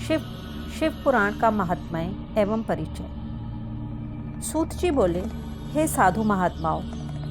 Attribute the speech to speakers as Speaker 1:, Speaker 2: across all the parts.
Speaker 1: शिव शिव पुराण का महात्म्य एवं परिचय। सूत जी बोले, हे साधु महात्माओं,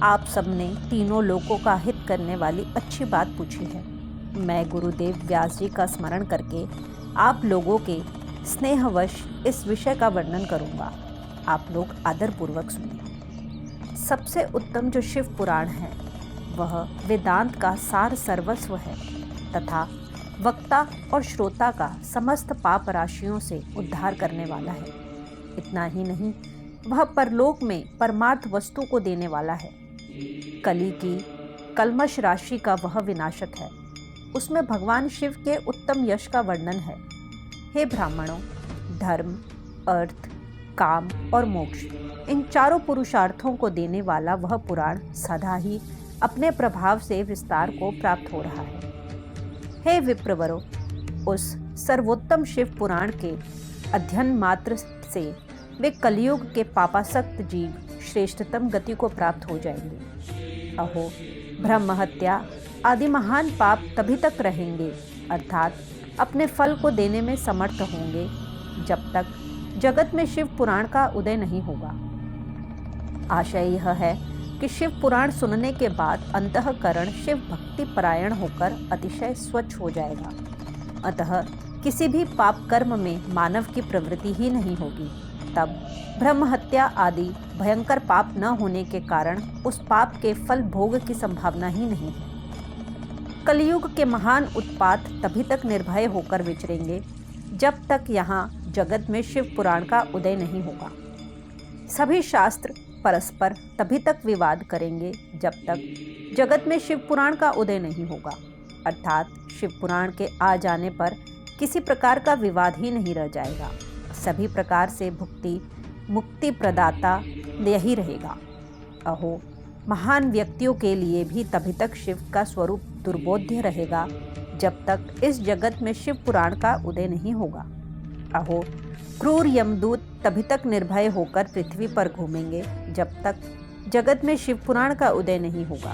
Speaker 1: आप सबने तीनों लोकों का हित करने वाली अच्छी बात पूछी है। मैं गुरुदेव व्यास जी का स्मरण करके आप लोगों के स्नेहवश इस विषय का वर्णन करूंगा। आप लोग आदरपूर्वक सुनिए। सबसे उत्तम जो शिव पुराण है वह वेदांत का सार सर्वस्व है तथा वक्ता और श्रोता का समस्त पाप राशियों से उद्धार करने वाला है। इतना ही नहीं, वह परलोक में परमार्थ वस्तु को देने वाला है। कली की कल्मश राशि का वह विनाशक है। उसमें भगवान शिव के उत्तम यश का वर्णन है। हे ब्राह्मणों, धर्म, अर्थ, काम और मोक्ष, इन चारों पुरुषार्थों को देने वाला वह पुराण सदा ही अपने प्रभाव से विस्तार को प्राप्त हो रहा है। हे विप्रवरों, उस सर्वोत्तम शिव पुराण के अध्ययन मात्र से वे कलियुग के पापासक्त जीव श्रेष्ठतम गति को प्राप्त हो जाएंगे। अहो, ब्रह्म हत्या आदि महान पाप तभी तक रहेंगे, अर्थात अपने फल को देने में समर्थ होंगे, जब तक जगत में शिव पुराण का उदय नहीं होगा। आशय यह है कि शिव पुराण सुनने के बाद अंतःकरण शिव भक्ति परायण होकर अतिशय स्वच्छ हो जाएगा। अतः किसी भी पाप कर्म में मानव की प्रवृत्ति ही नहीं होगी। तब ब्रह्म हत्या आदि भयंकर पाप न होने के कारण उस पाप के फल भोग की संभावना ही नहीं है। कलियुग के महान उत्पात तभी तक निर्भय होकर विचरेंगे जब तक यहाँ जगत में शिव पुराण का उदय नहीं होगा। सभी शास्त्र परस्पर तभी तक विवाद करेंगे जब तक जगत में शिव पुराण का उदय नहीं होगा, अर्थात शिव पुराण के आ जाने पर किसी प्रकार का विवाद ही नहीं रह जाएगा। सभी प्रकार से मुक्ति प्रदाता यही रहेगा। अहो, महान व्यक्तियों के लिए भी तभी तक शिव का स्वरूप दुर्बोध्य रहेगा जब तक इस जगत में शिव पुराण का उदय नहीं होगा। अहो, क्रूर यमदूत तभी तक निर्भय होकर पृथ्वी पर घूमेंगे जब तक जगत में शिव पुराण का उदय नहीं होगा।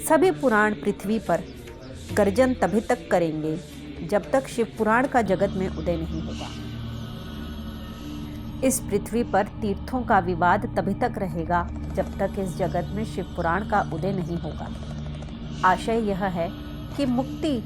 Speaker 1: सभी पुराण पृथ्वी पर गर्जन तभी तक करेंगे जब तक शिव पुराण का जगत में उदय नहीं होगा। इस पृथ्वी पर तीर्थों का विवाद तभी तक रहेगा जब तक इस जगत में शिव पुराण का उदय नहीं होगा। आशय यह है कि मुक्ति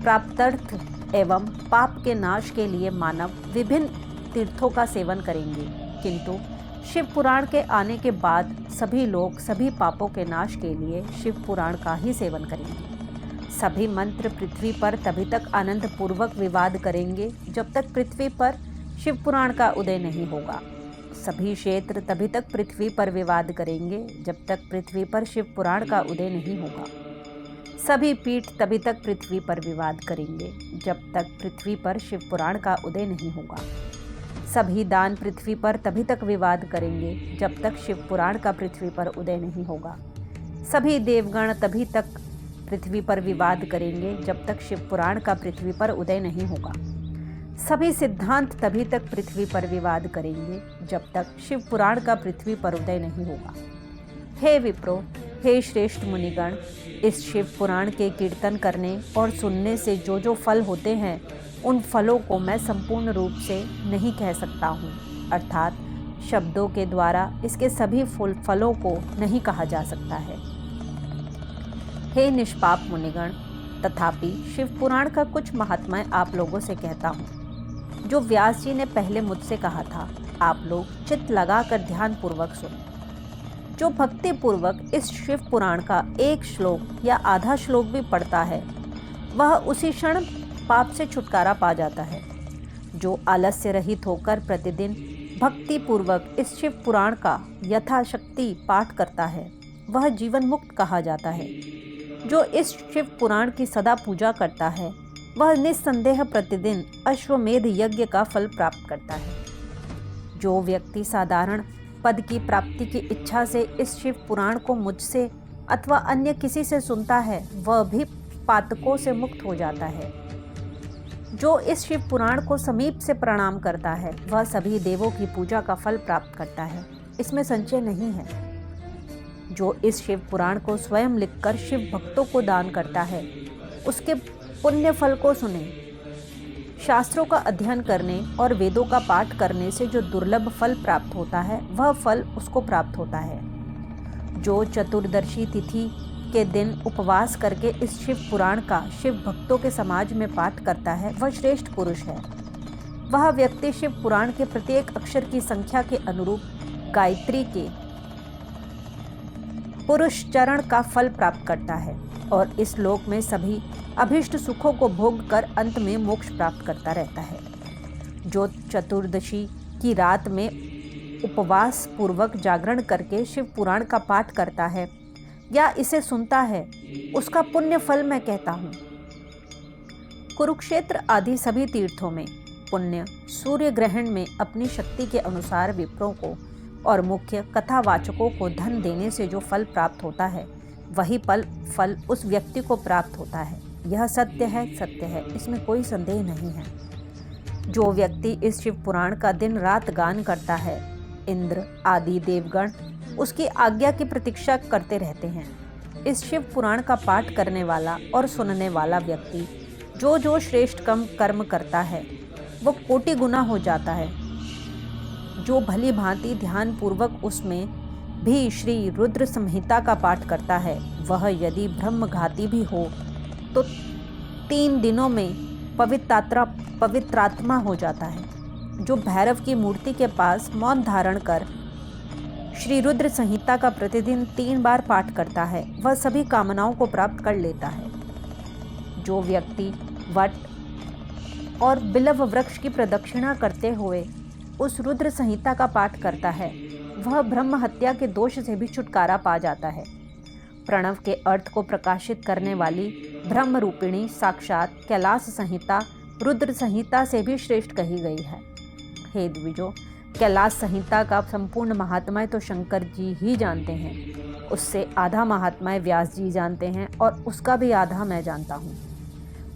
Speaker 1: प्राप्त्यर्थ एवं पाप के नाश के लिए मानव विभिन्न तीर्थों का सेवन करेंगे, किंतु शिव पुराण के आने के बाद सभी लोग सभी पापों के नाश के लिए शिव पुराण का ही सेवन करेंगे। सभी मंत्र पृथ्वी पर तभी तक आनंद पूर्वक विवाद करेंगे जब तक पृथ्वी पर शिव पुराण का उदय नहीं होगा। सभी क्षेत्र तभी तक पृथ्वी पर विवाद करेंगे जब तक पृथ्वी पर शिव पुराण का उदय नहीं होगा। सभी पीठ तभी तक पृथ्वी पर विवाद करेंगे जब तक पृथ्वी पर शिव पुराण का उदय नहीं होगा। सभी दान पृथ्वी पर तभी तक विवाद करेंगे जब तक शिव पुराण का पृथ्वी पर उदय नहीं होगा। सभी देवगण तभी तक पृथ्वी पर विवाद करेंगे जब तक शिव पुराण का पृथ्वी पर उदय नहीं होगा। सभी सिद्धांत तभी तक पृथ्वी पर विवाद करेंगे जब तक शिव पुराण का पृथ्वी पर उदय नहीं होगा। हे विप्रो, हे श्रेष्ठ मुनिगण, इस शिव पुराण के कीर्तन करने और सुनने से जो जो फल होते हैं उन फलों को मैं संपूर्ण रूप से नहीं कह सकता हूँ, अर्थात शब्दों के द्वारा इसके सभी फलों को नहीं कहा जा सकता है। हे निष्पाप मुनिगण, तथापि शिव पुराण का कुछ महात्म्य आप लोगों से कहता हूँ जो व्यास जी ने पहले मुझसे कहा था। आप लोग चित्त लगाकर ध्यान पूर्वक सुनो। जो भक्ति पूर्वक इस शिव पुराण का एक श्लोक या आधा श्लोक भी पढ़ता है वह उसी क्षण पाप से छुटकारा पा जाता है। जो आलस्य रहित होकर प्रतिदिन भक्ति पूर्वक इस शिव पुराण का यथाशक्ति पाठ करता है वह जीवन मुक्त कहा जाता है। जो इस शिव पुराण की सदा पूजा करता है वह निस्संदेह प्रतिदिन अश्वमेध यज्ञ का फल प्राप्त करता है। जो व्यक्ति साधारण पद की प्राप्ति की इच्छा से इस शिव पुराण को मुझसे अथवा अन्य किसी से सुनता है वह भी पातकों से मुक्त हो जाता है। जो इस शिव पुराण को समीप से प्रणाम करता है वह सभी देवों की पूजा का फल प्राप्त करता है, इसमें संशय नहीं है। जो इस शिव पुराण को स्वयं लिखकर शिव भक्तों को दान करता है उसके पुण्य फल को सुने। शास्त्रों का अध्ययन करने और वेदों का पाठ करने से जो दुर्लभ फल प्राप्त होता है वह फल उसको प्राप्त होता है। जो चतुर्दशी तिथि के दिन उपवास करके इस शिव पुराण का शिव भक्तों के समाज में पाठ करता है वह श्रेष्ठ पुरुष है। वह व्यक्ति शिव पुराण के प्रत्येक अक्षर की संख्या के अनुरूप गायत्री के पुरुष चरण का फल प्राप्त करता है और इस लोक में सभी अभिष्ट सुखों को भोग कर अंत में मोक्ष प्राप्त करता रहता है। जो चतुर्दशी की रात में उपवास पूर्वक जागरण करके शिव पुराण का पाठ करता है या इसे सुनता है उसका पुण्य फल मैं कहता हूँ। कुरुक्षेत्र आदि सभी तीर्थों में पुण्य सूर्य ग्रहण में अपनी शक्ति के अनुसार विप्रों को और मुख्य कथावाचकों को धन देने से जो फल प्राप्त होता है वही फल उस व्यक्ति को प्राप्त होता है। यह सत्य है, इसमें कोई संदेह नहीं है। जो व्यक्ति इस शिव पुराण का दिन रात गान करता है, इंद्र आदि देवगण उसकी आज्ञा की प्रतीक्षा करते रहते हैं। इस शिव पुराण का पाठ करने वाला और सुनने वाला व्यक्ति जो श्रेष्ठ कर्म करता है वो कोटि गुना हो जाता है। जो भली भांति ध्यान पूर्वक उसमें भी श्री रुद्र संहिता का पाठ करता है वह यदि ब्रह्मघाती भी हो तो 3 दिनों में पवित्रात्मा हो जाता है। जो भैरव की मूर्ति के पास मौन धारण कर श्री रुद्र संहिता का प्रतिदिन 3 बार पाठ करता है वह सभी कामनाओं को प्राप्त कर लेता है। जो व्यक्ति वट और बिल्व वृक्ष की प्रदक्षिणा करते हुए उस रुद्र संहिता का पाठ करता है वह ब्रह्म हत्या के दोष से भी छुटकारा पा जाता है। प्रणव के अर्थ को प्रकाशित करने वाली ब्रह्म रूपिणी साक्षात कैलाश संहिता रुद्र संहिता से भी श्रेष्ठ कही गई है। हे द्विजो, कैलाश संहिता का संपूर्ण महात्म्य तो शंकर जी ही जानते हैं, उससे आधा महात्म्य व्यास जी जानते हैं और उसका भी आधा मैं जानता हूँ।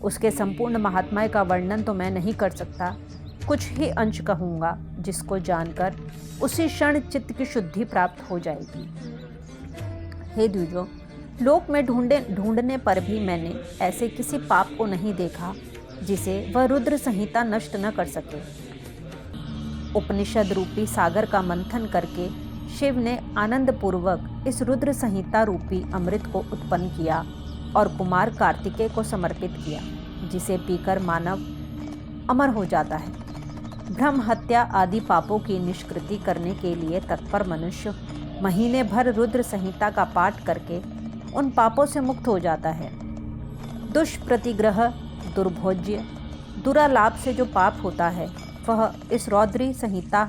Speaker 1: उसके संपूर्ण महात्म्य का वर्णन तो मैं नहीं कर सकता, कुछ ही अंश कहूँगा जिसको जानकर उसी क्षण चित्त की शुद्धि प्राप्त हो जाएगी। हे द्विजो, लोक में ढूंढने पर भी मैंने ऐसे किसी पाप को नहीं देखा जिसे वह रुद्र संहिता नष्ट न कर सके। उपनिषद रूपी सागर का मंथन करके शिव ने आनंद पूर्वक इस रुद्र संहिता रूपी अमृत को उत्पन्न किया और कुमार कार्तिकेय को समर्पित किया, जिसे पीकर मानव अमर हो जाता है। ब्रह्म हत्या आदि पापों की निष्कृति करने के लिए तत्पर मनुष्य महीने भर रुद्र संहिता का पाठ करके उन पापों से मुक्त हो जाता है। दुष्प्रतिग्रह, दुर्भोज्य, दुरालाप से जो पाप होता है वह इस रौद्री संहिता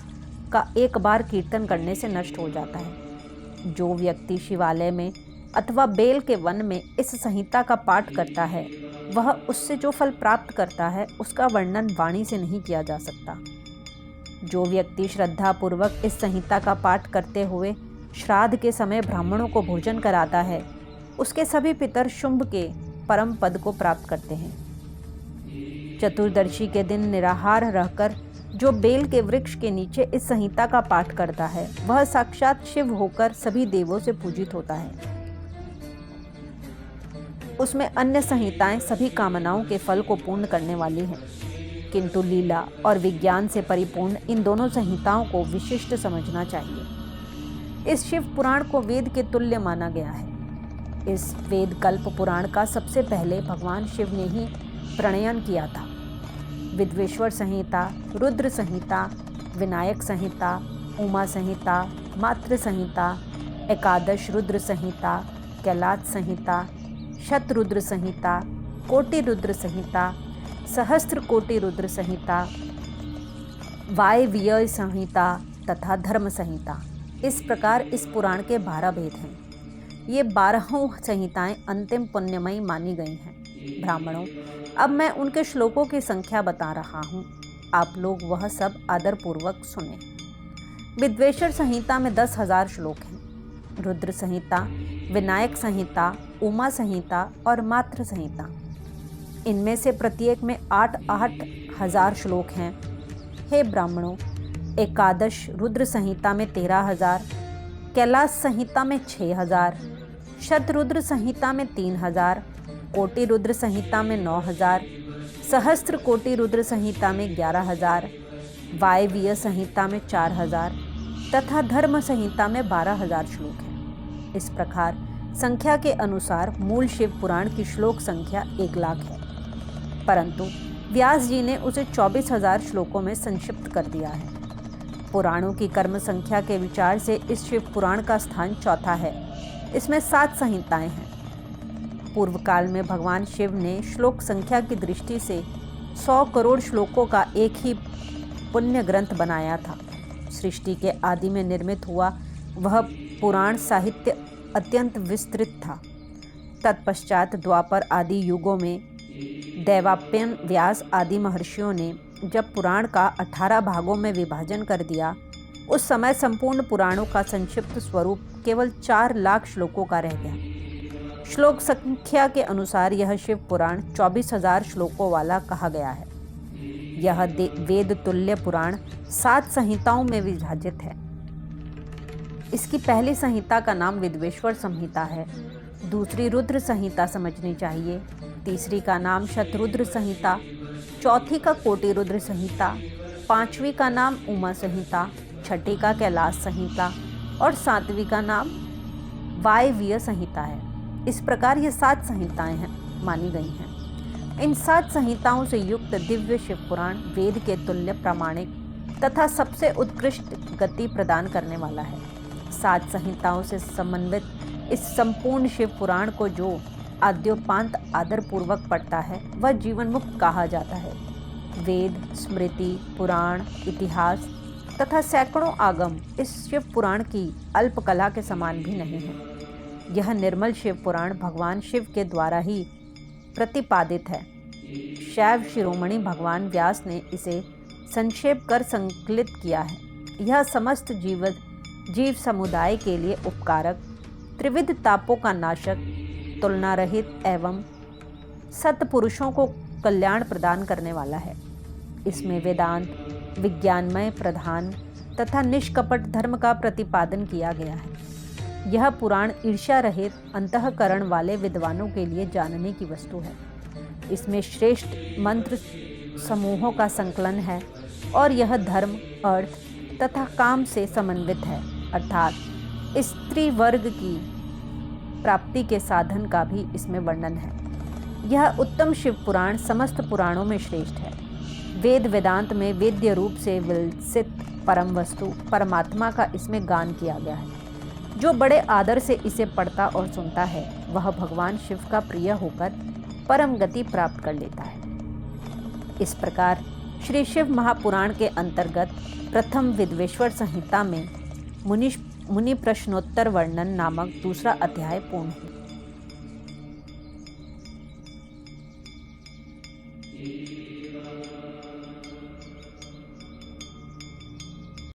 Speaker 1: का एक बार कीर्तन करने से नष्ट हो जाता है। जो व्यक्ति शिवालय में अथवा बेल के वन में इस संहिता का पाठ करता है वह उससे जो फल प्राप्त करता है उसका वर्णन वाणी से नहीं किया जा सकता। जो व्यक्ति श्रद्धा पूर्वक इस संहिता का पाठ करते हुए श्राद्ध के समय ब्राह्मणों को भोजन कराता है उसके सभी पितर शुंभ के परम पद को प्राप्त करते हैं। चतुर्दशी के दिन निराहार रहकर जो बेल के वृक्ष के नीचे इस संहिता का पाठ करता है वह साक्षात शिव होकर सभी देवों से पूजित होता है। उसमें अन्य संहिताएं सभी कामनाओं के फल को पूर्ण करने वाली हैं, किंतु लीला और विज्ञान से परिपूर्ण इन दोनों संहिताओं को विशिष्ट समझना चाहिए। इस शिव पुराण को वेद के तुल्य माना गया है। इस वेद कल्प पुराण का सबसे पहले भगवान शिव ने ही प्रणयन किया था। विद्वेश्वर संहिता, रुद्र संहिता, विनायक संहिता, उमा संहिता, मातृ संहिता, एकादश रुद्र संहिता, कैलाश संहिता, शतरुद्र संहिता, कोटि रुद्र संहिता, सहस्त्र कोटि रुद्र संहिता, वायव्य संहिता तथा धर्म संहिता, इस प्रकार इस पुराण के 12 भेद हैं। ये 12 संहिताएं अंतिम पुण्यमयी मानी गई हैं। ब्राह्मणों, अब मैं उनके श्लोकों की संख्या बता रहा हूँ, आप लोग वह सब आदरपूर्वक सुने। विद्वेश्वर संहिता में 10,000 श्लोक हैं। रुद्र संहिता, विनायक संहिता, उमा संहिता और मातृ संहिता, इनमें से प्रत्येक में 8-8 हजार श्लोक हैं। हे ब्राह्मणों, एकादश रुद्र संहिता में 13,000, कैलाश संहिता में 6,000, शतरुद्र संहिता में 3,000, कोटि रुद्र संहिता में 9,000, सहस्त्र कोटि रुद्र संहिता में 11,000, वायवीय संहिता में 4,000 तथा धर्म संहिता में 12,000 श्लोक हैं। इस प्रकार संख्या के अनुसार मूल शिव पुराण की श्लोक संख्या 1,00,000 है, परंतु व्यास जी ने उसे 24,000 श्लोकों में संक्षिप्त कर दिया है। पुराणों की कर्म संख्या के विचार से इस शिव पुराण का स्थान चौथा है। इसमें 7 संहिताएं हैं। पूर्व काल में भगवान शिव ने श्लोक संख्या की दृष्टि से 100 करोड़ श्लोकों का एक ही पुण्य ग्रंथ बनाया था। सृष्टि के आदि में निर्मित हुआ वह पुराण साहित्य अत्यंत विस्तृत था। तत्पश्चात द्वापर आदि युगों में दैवाप्यन, व्यास आदि महर्षियों ने जब पुराण का 18 भागों में विभाजन कर दिया, उस समय संपूर्ण पुराणों का संक्षिप्त स्वरूप केवल 4,00,000 श्लोकों का रह गया। श्लोक संख्या के अनुसार यह शिव पुराण 24,000 श्लोकों वाला कहा गया है। यह वेद तुल्य पुराण 7 संहिताओं में विभाजित है। इसकी पहली संहिता का नाम विद्वेश्वर संहिता है, दूसरी रुद्र संहिता समझनी चाहिए, तीसरी का नाम शतरुद्र संहिता, चौथी का कोटि रुद्र संहिता, पांचवी का नाम उमा संहिता, छठी का कैलाश संहिता और सातवीं का नाम वायवीय संहिता है। इस प्रकार ये 7 संहिताएं मानी गई हैं। इन 7 संहिताओं से युक्त दिव्य शिव पुराण वेद के तुल्य प्रामाणिक तथा सबसे उत्कृष्ट गति प्रदान करने वाला है। 7 संहिताओं से समन्वित इस संपूर्ण शिव पुराण को जो आद्योपांत आदर पूर्वक पढ़ता है वह जीवन मुक्त कहा जाता है। वेद, स्मृति, पुराण, इतिहास तथा सैकड़ों आगम इस शिव पुराण की अल्प कला के समान भी नहीं है। यह निर्मल शिव पुराण भगवान शिव के द्वारा ही प्रतिपादित है। शैव शिरोमणि भगवान व्यास ने इसे संक्षेप कर संकलित किया है। यह समस्त जीव समुदाय के लिए उपकारक, त्रिविध तापों का नाशक, तुलना रहित एवं सत्पुरुषों को कल्याण प्रदान करने वाला है। इसमें वेदांत, विज्ञानमय प्रधान तथा निष्कपट धर्म का प्रतिपादन किया गया है। यह पुराण ईर्ष्या रहित अंतःकरण वाले विद्वानों के लिए जानने की वस्तु है। इसमें श्रेष्ठ मंत्र समूहों का संकलन है और यह धर्म, अर्थ तथा काम से समन्वित है, अर्थात स्त्री वर्ग की प्राप्ति के साधन का भी इसमें वर्णन है। यह उत्तम शिव पुराण समस्त पुराणों में श्रेष्ठ है। वेद वेदांत में वेद्य रूप से विलसित परम वस्तु परमात्मा का इसमें गान किया गया है। जो बड़े आदर से इसे पढ़ता और सुनता है वह भगवान शिव का प्रिय होकर परम गति प्राप्त कर लेता है। इस प्रकार श्री शिव महापुराण के अंतर्गत प्रथम विद्वेश्वर संहिता में मुनि प्रश्नोत्तर वर्णन नामक दूसरा अध्याय पूर्ण हुआ।